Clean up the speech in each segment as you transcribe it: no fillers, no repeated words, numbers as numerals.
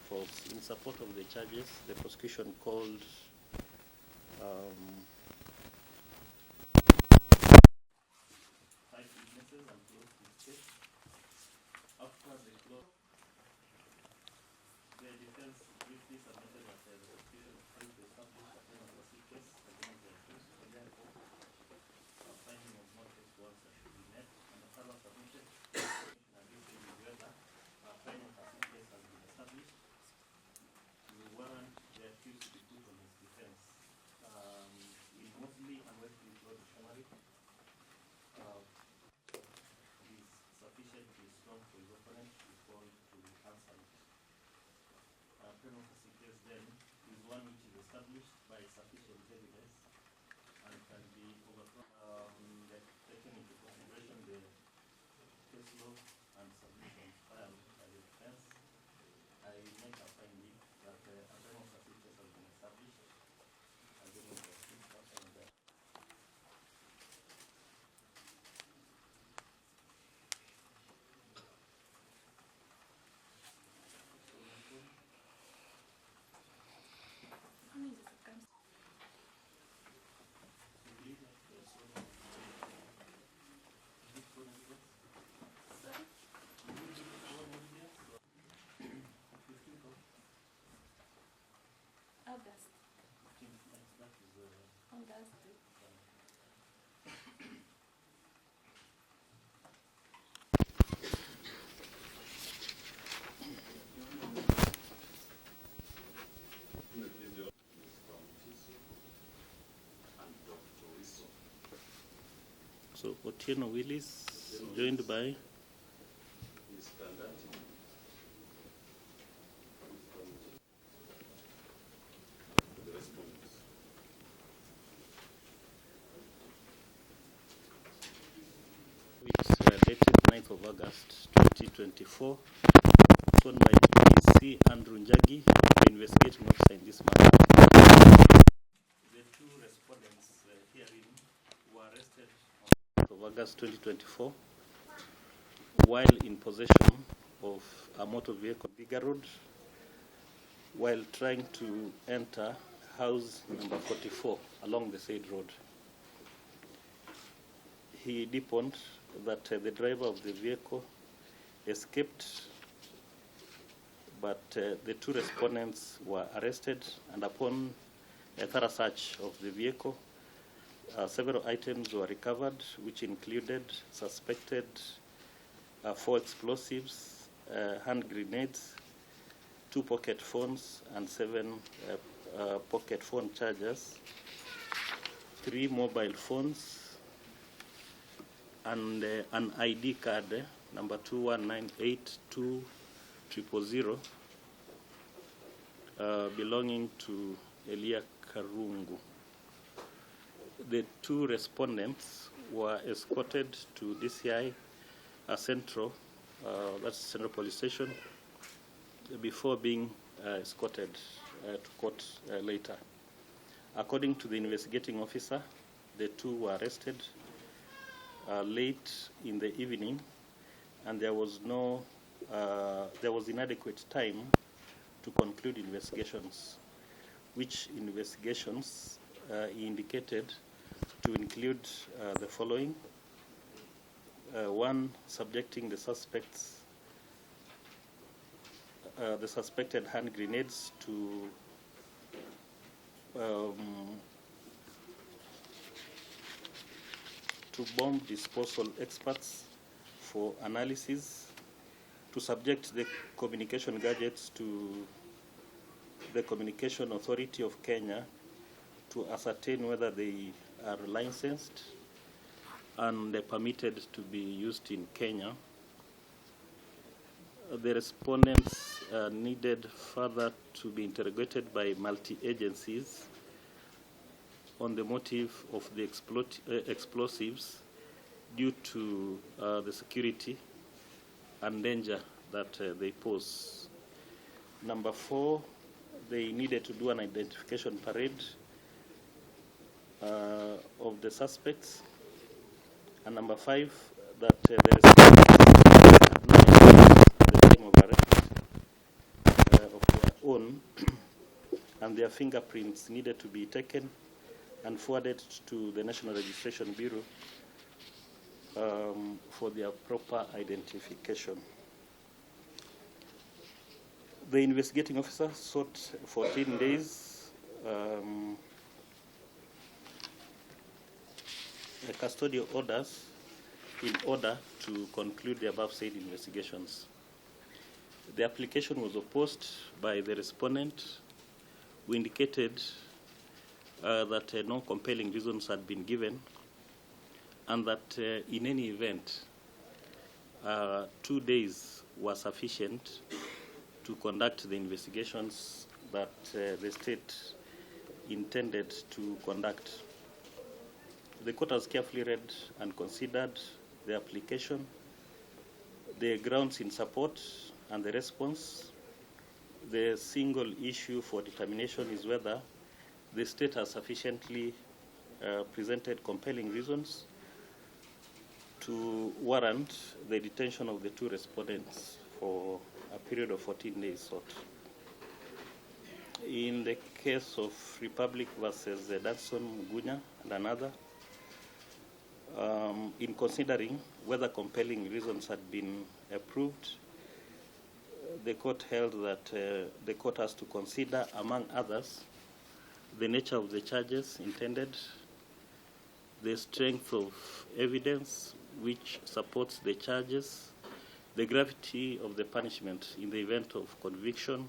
false. In support of the charges, the prosecution called 5 witnesses and closed this case. After the close, the defense briefly submitted that the prosecution failed to establish a prima facie case against the accused, and therefore a finding of no case was should be met, and the further submitted and briefly whether a prima facie case has been established to warrant the accused to be put on his defense. In mostly unlikely law dictionary, is sufficiently strong for his opponent to be called to answer it. Prima facie case then is one which is established by sufficient evidence and can be overcome, taken into consideration the case law and submission filed by the defense. I make a finding that a prima facie case has been established against the accused and August. August. So Otieno Willis, joined by dated 9th of August 2024, sworn by PC Andrew Wanjigis, the investigating officer in this matter. The two respondents herein were arrested on 9th of August 2024 while in possession of a motor vehicle, Bigger Road, while trying to enter house number 44 along the said road. He deponed that the driver of the vehicle escaped, but the two respondents were arrested, and upon a thorough search of the vehicle, several items were recovered, which included suspected 4 explosives, hand grenades, 2 pocket phones, and 7 pocket phone chargers, 3 mobile phones, and an ID card number 2198200 belonging to Elia Karungu. The two respondents were escorted to DCI Central, that's Central Police Station, before being escorted to court later. According to the investigating officer, the two were arrested late in the evening, and there was inadequate time to conclude investigations, which investigations indicated to include the following: 1, subjecting the suspected hand grenades to bomb disposal experts for analysis, to subject the communication gadgets to the Communication Authority of Kenya to ascertain whether they are licensed and permitted to be used in Kenya. The respondents needed further to be interrogated by multi-agencies on the motive of the explosives due to the security and danger that they pose. Number 4, they needed to do an identification parade of the suspects. And number 5, that the respondents at the time of arrest of the own, and their fingerprints needed to be taken and forwarded to the National Registration Bureau for their proper identification. The investigating officer sought 14 days custodial orders in order to conclude the above said investigations. The application was opposed by the respondent, who indicated that no compelling reasons had been given, and that in any event, 2 days were sufficient to conduct the investigations that the state intended to conduct. The court has carefully read and considered the application, the grounds in support, and the response. The single issue for determination is whether the state has sufficiently presented compelling reasons to warrant the detention of the two respondents for a period of 14 days sought. In the case of Republic versus Danson Mugunya and another, in considering whether compelling reasons had been approved, the court held that the court has to consider, among others, the nature of the charges intended, the strength of evidence which supports the charges, the gravity of the punishment in the event of conviction,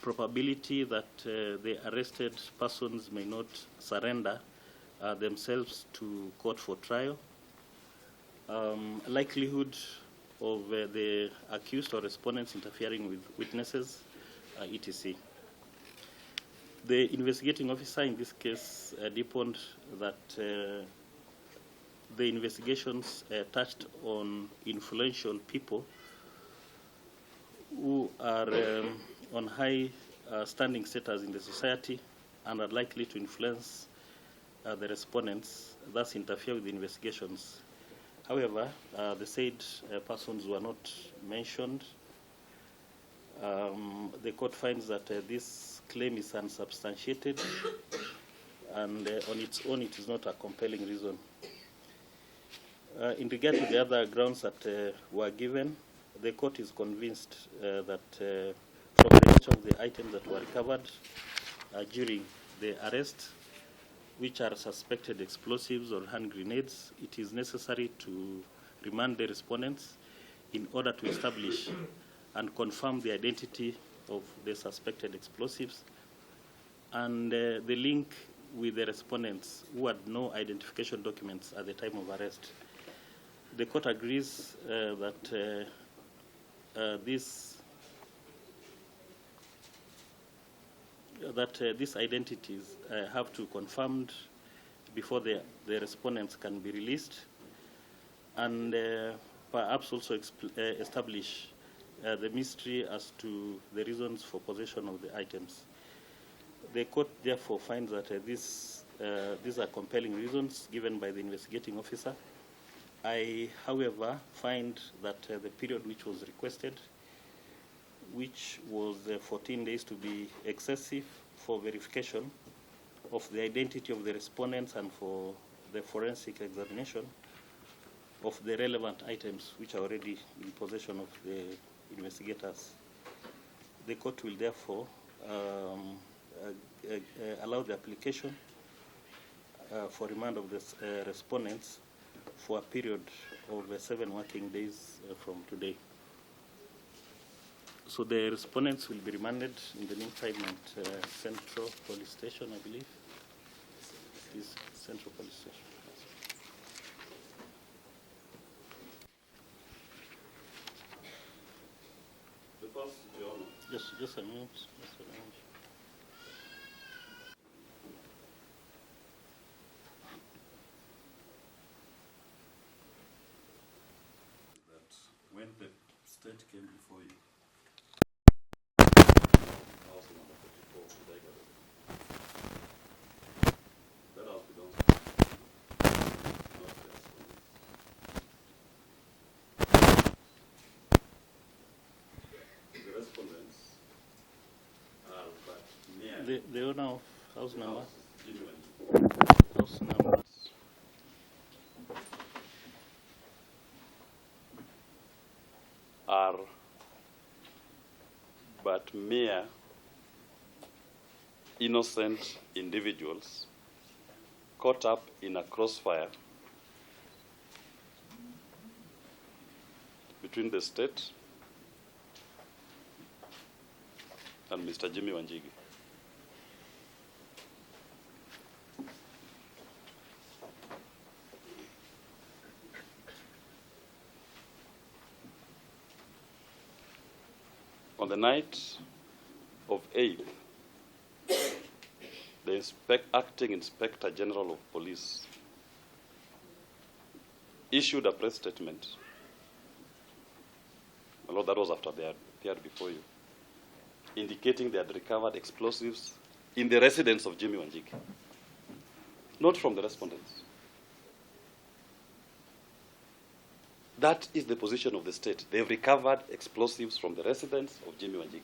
probability that the arrested persons may not surrender themselves to court for trial, likelihood of the accused or respondents interfering with witnesses, etc. The investigating officer in this case deepened that the investigations touched on influential people who are on high standing status in the society and are likely to influence the respondents, thus interfere with the investigations. However, the said persons were not mentioned. The court finds that this claim is unsubstantiated, and on its own it is not a compelling reason. In regard to the other grounds that were given, the court is convinced that from the nature of the items that were recovered during the arrest, which are suspected explosives or hand grenades, it is necessary to remand the respondents in order to establish and confirm the identity of the suspected explosives and the link with the respondents who had no identification documents at the time of arrest. The court agrees that these identities have to be confirmed before the respondents can be released, and perhaps also establish the mystery as to the reasons for possession of the items. The court therefore finds that these are compelling reasons given by the investigating officer. I, however, find that the period which was requested, which was 14 days, to be excessive for verification of the identity of the respondents and for the forensic examination of the relevant items which are already in possession of the investigators. The court will therefore allow the application for remand of the respondents for a period of 7 working days from today. So the respondents will be remanded in the meantime at Central Police Station, I believe. Is Central Police Station. The first, Your Honor. Just a minute. Just a minute. That when the state came before you, house number 44, did I get it? That house belongs to not the respondents. The respondents The owner of house number? House number. Are but mere innocent individuals caught up in a crossfire between the state and Mr. Jimmy Wanjigi. On the night of 8th, the acting Inspector General of Police issued a press statement. My Lord, that was after they had appeared before you, indicating they had recovered explosives in the residence of Jimmy Wanjigi, not from the respondents. That is the position of the state. They've recovered explosives from the residence of Jimmy Wanjigi.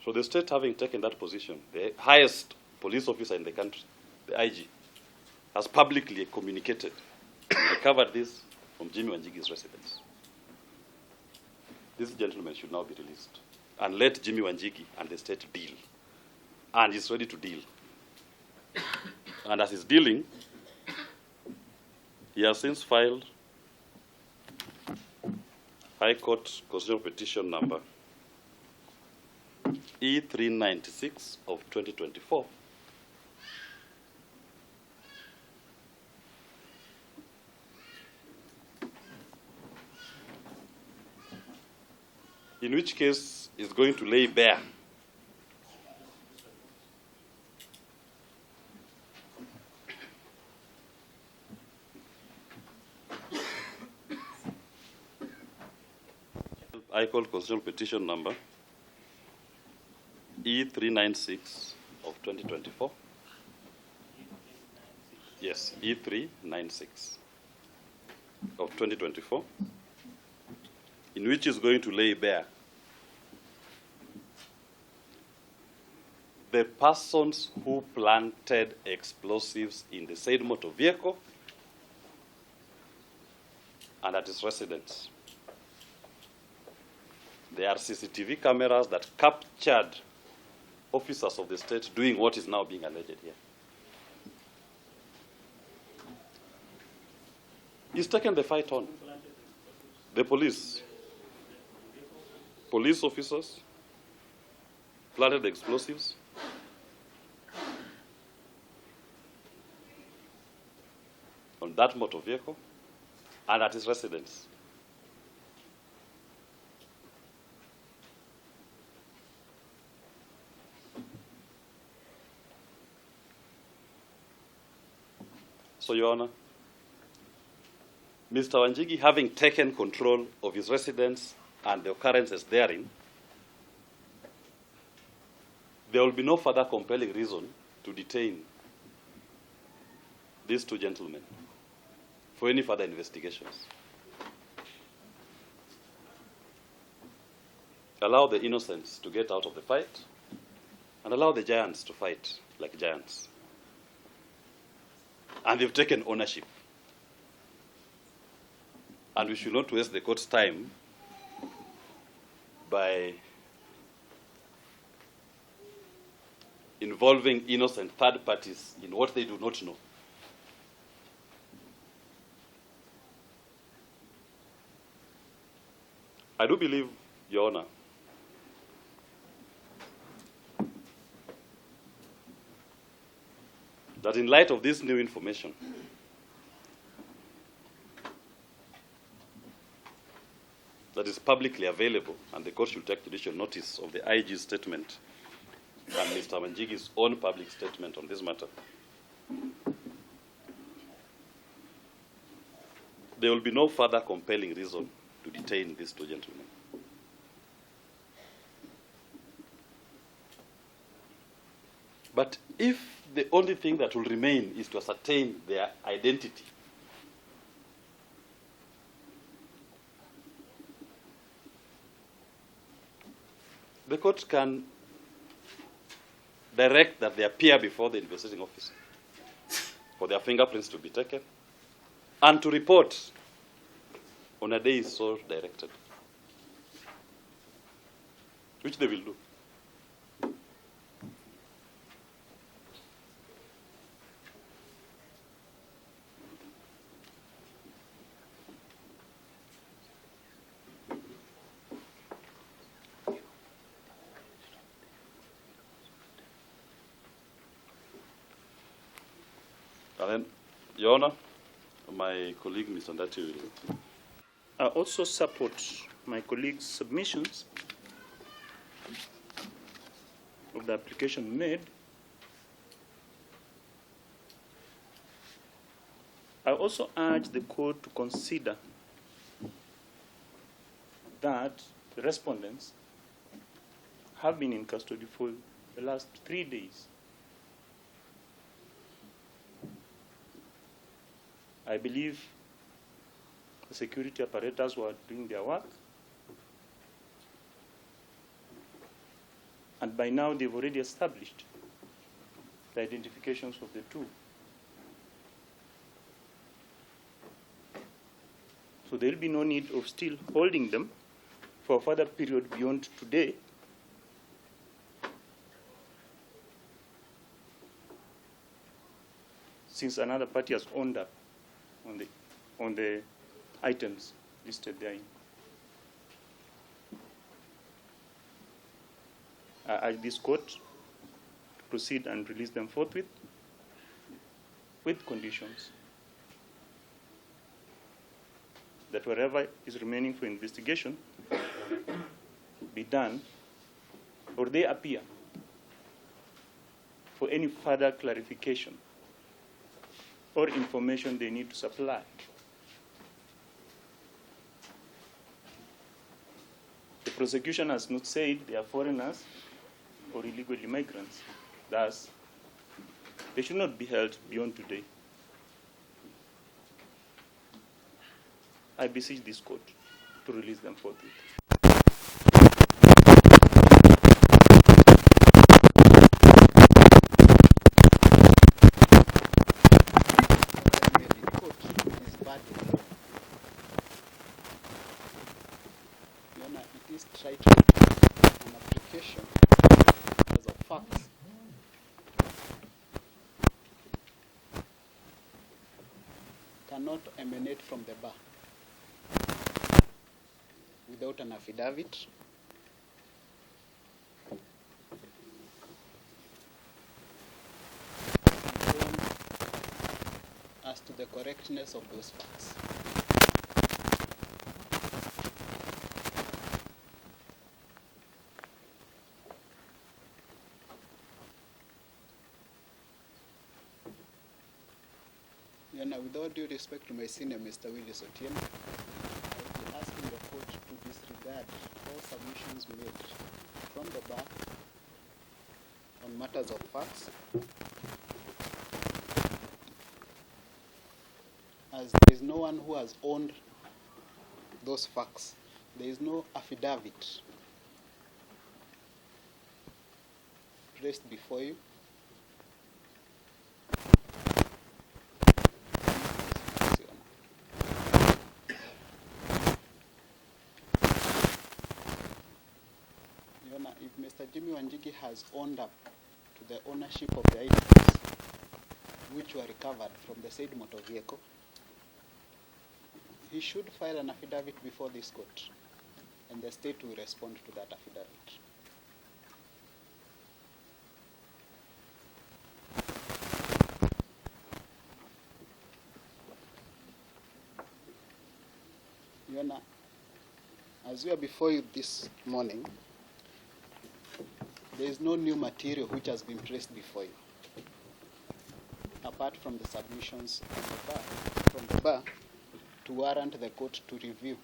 So the state, having taken that position, the highest police officer in the country, the IG, has publicly communicated and recovered this from Jimmy Wanjigi's residence. This gentleman should now be released and let Jimmy Wanjigi and the state deal. And he's ready to deal. And as he's dealing, he has since filed High Court Constitutional Petition number E396 of 2024, in which case is going to lay bare I call Constitutional Petition number E396 of 2024. Yes, E396 of 2024, in which is going to lay bare the persons who planted explosives in the said motor vehicle and at his residence. There are CCTV cameras that captured officers of the state doing what is now being alleged here. He's taken the fight on. The police officers planted explosives on that motor vehicle and at his residence. So, Your Honor, Mr. Wanjigi, having taken control of his residence and the occurrences therein, there will be no further compelling reason to detain these two gentlemen for any further investigations. Allow the innocents to get out of the fight and allow the giants to fight like giants. And they've taken ownership. And we should not waste the court's time by involving innocent third parties in what they do not know. I do believe, Your Honor, that in light of this new information, that is publicly available, and the court should take judicial notice of the IG's statement and Mr. Wanjigi's own public statement on this matter, there will be no further compelling reason to detain these two gentlemen. But if the only thing that will remain is to ascertain their identity, the court can direct that they appear before the investigating officer for their fingerprints to be taken and to report on a day so directed, which they will do. And then, Your Honor, my colleague, Mr. Ndati, will. I also support my colleague's submissions of the application made. I also urge the court to consider that the respondents have been in custody for the last 3 days. I believe the security apparatus were doing their work, and by now they've already established the identifications of the two. So there will be no need of still holding them for a further period beyond today. Since another party has owned up on the items listed therein. I urge this court to proceed and release them forthwith with conditions that wherever is remaining for investigation be done, or they appear for any further clarification or information they need to supply. The prosecution has not said they are foreigners or illegal immigrants. Thus, they should not be held beyond today. I beseech this court to release them forthwith. It is titled an application as of facts cannot emanate from the bar without an affidavit confirmed as to the correctness of those facts. With all due respect to my senior, Mr. Willis Otieno, I will be asking the court to disregard all submissions made from the bar on matters of facts, as there is no one who has owned those facts. There is no affidavit placed before you. If Mr. Jimmy Wanjigis has owned up to the ownership of the items which were recovered from the said motor vehicle, he should file an affidavit before this court, and the state will respond to that affidavit. Your Honor, as we are before you this morning, there is no new material which has been placed before you, apart from the submissions from the bar to warrant the court to review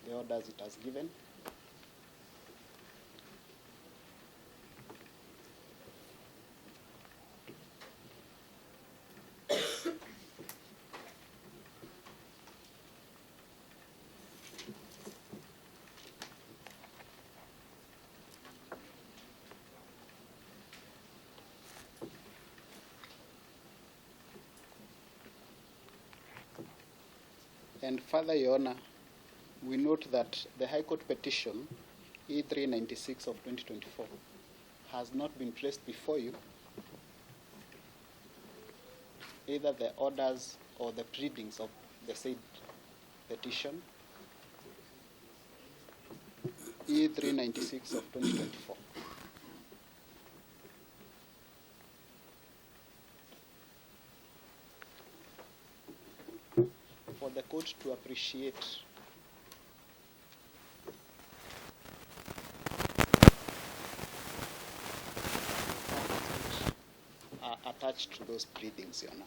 the orders it has given. And further, Your Honor, we note that the High Court petition E396 of 2024 has not been placed before you, either the orders or the pleadings of the said petition E396 of 2024. For the court to appreciate are attached to those pleadings, Your Honor.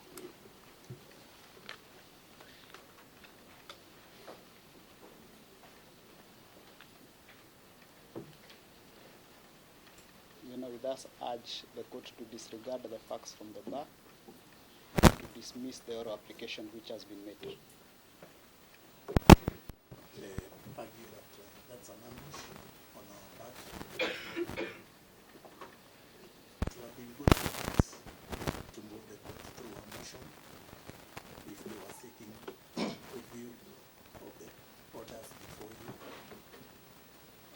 Your Honor, we thus urge the court to disregard the facts from the bar, to dismiss the oral application which has been made. Argue that that's an ambush on our part. It would have been good for us to move the court through a motion if they were seeking review of the orders before you.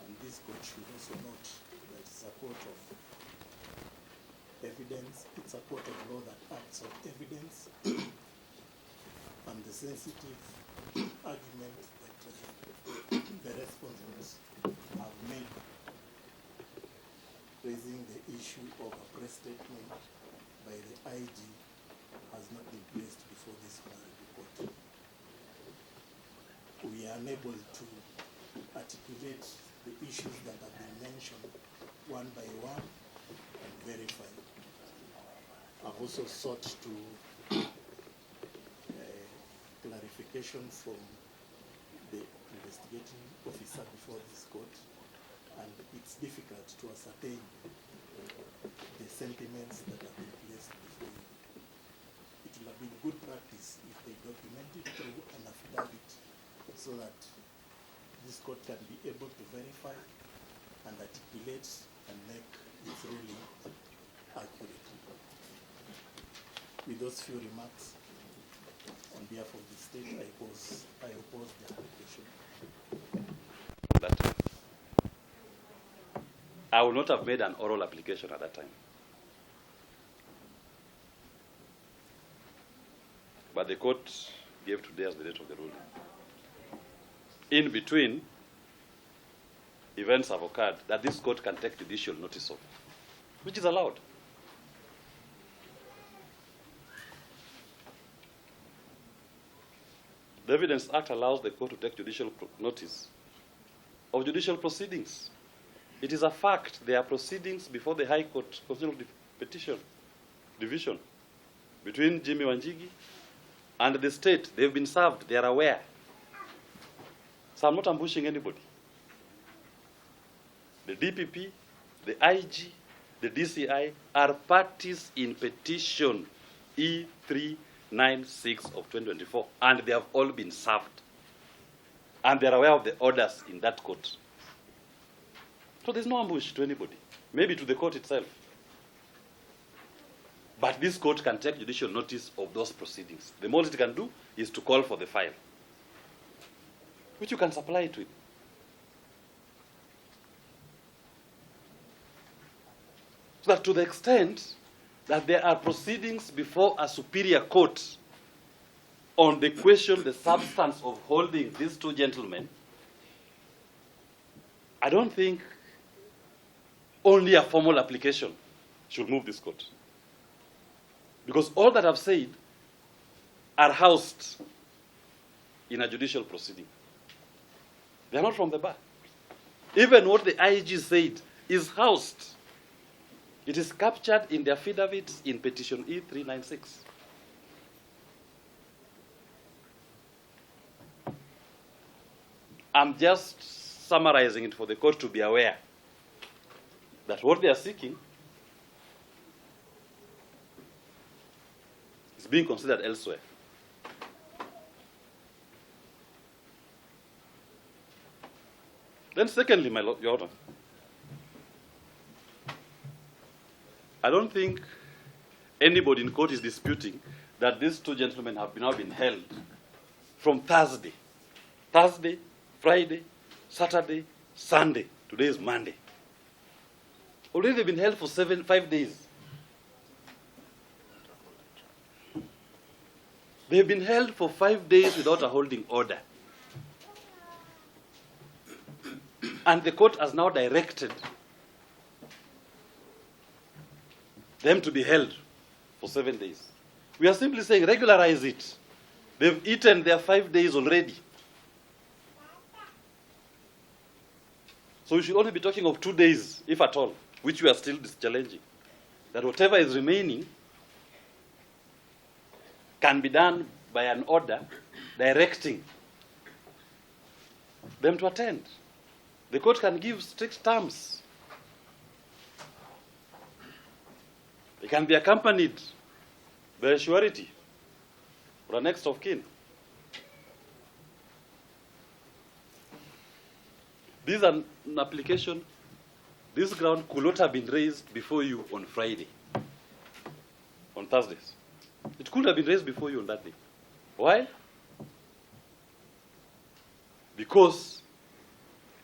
And this court should also note that it's a court of evidence, it's a court of law that acts on evidence and the sensitive argument that the responsibles have made raising the issue of a press statement by the IG has not been placed before this honorable court. We are unable to articulate the issues that have been mentioned one by one and verify. I've also sought to clarification from the investigating officer before this court, and it's difficult to ascertain the sentiments that have been placed before you. It will have been good practice if they document it through an affidavit so that this court can be able to verify and articulate and make its ruling accurately. With those few remarks, on behalf of the state, I oppose the application. That time, I would not have made an oral application at that time. But the court gave today as the date of the ruling. In between, events have occurred that this court can take judicial notice of, which is allowed. The Evidence Act allows the court to take judicial notice of judicial proceedings. It is a fact there are proceedings before the High Court Constitutional Petition Division between Jimmy Wanjigi and the state. They've been served. They are aware. So I'm not ambushing anybody. The DPP, the IG, the DCI are parties in petition E396 of 2024, and they have all been served. And they're aware of the orders in that court. So there's no ambush to anybody, maybe to the court itself. But this court can take judicial notice of those proceedings. The most it can do is to call for the file, which you can supply it with. So that to the extent that there are proceedings before a superior court on the question, the substance of holding these two gentlemen, I don't think only a formal application should move this court. Because all that I've said are housed in a judicial proceeding. They are not from the bar. Even what the IG said is housed. It is captured in the affidavits in petition E396. I'm just summarizing it for the court to be aware that what they are seeking is being considered elsewhere. Then secondly, Your Honor, I don't think anybody in court is disputing that these two gentlemen have now been held from Thursday. Thursday, Friday, Saturday, Sunday. Today is Monday. Already they've been held for 5 days. They've been held for 5 days without a holding order. And the court has now directed them to be held for 7 days. We are simply saying regularize it. They've eaten their 5 days already. So we should only be talking of 2 days, if at all, which we are still challenging. That whatever is remaining can be done by an order directing them to attend. The court can give strict terms. They can be accompanied by a surety or a next of kin. This is an application. This ground could not have been raised before you on Friday, on Thursdays. It could have been raised before you on that day. Why? Because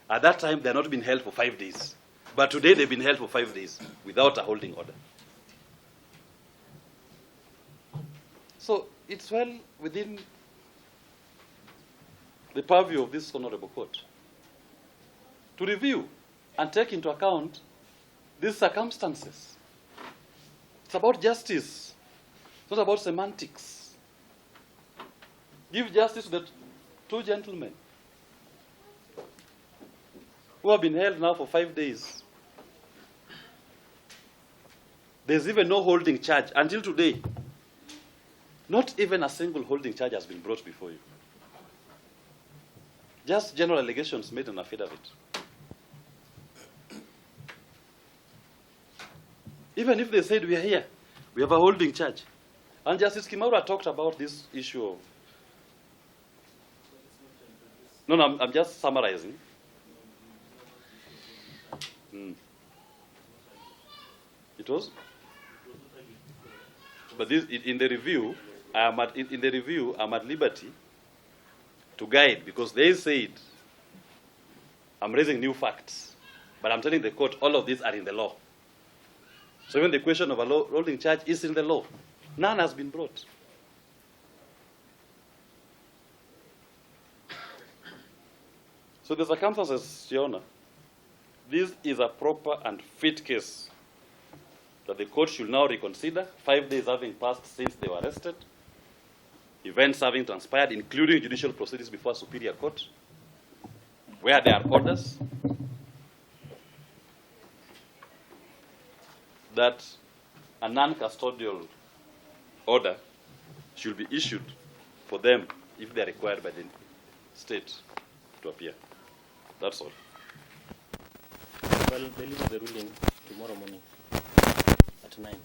at that time they had not been held for 5 days. But today they've been held for 5 days without a holding order. So it's well within the purview of this honorable court to review and take into account these circumstances. It's about justice. It's not about semantics. Give justice to the 2 gentlemen who have been held now for 5 days. There's even no holding charge until today. Not even a single holding charge has been brought before you. Just general allegations made in affidavit. Even if they said we are here, we have a holding charge. And Justice Kimaura talked about this issue of... No, I'm just summarizing. It was? But this, in the review, I'm at liberty to guide, because they said I'm raising new facts, but I'm telling the court all of these are in the law. So even the question of a holding charge is in the law. None has been brought. So the circumstances, Your Honor, this is a proper and fit case that the court should now reconsider, 5 days having passed since they were arrested, events having transpired, including judicial proceedings before a superior court, where there are orders, that a non-custodial order should be issued for them if they are required by the state to appear. That's all. Well, they leave the ruling tomorrow morning at 9.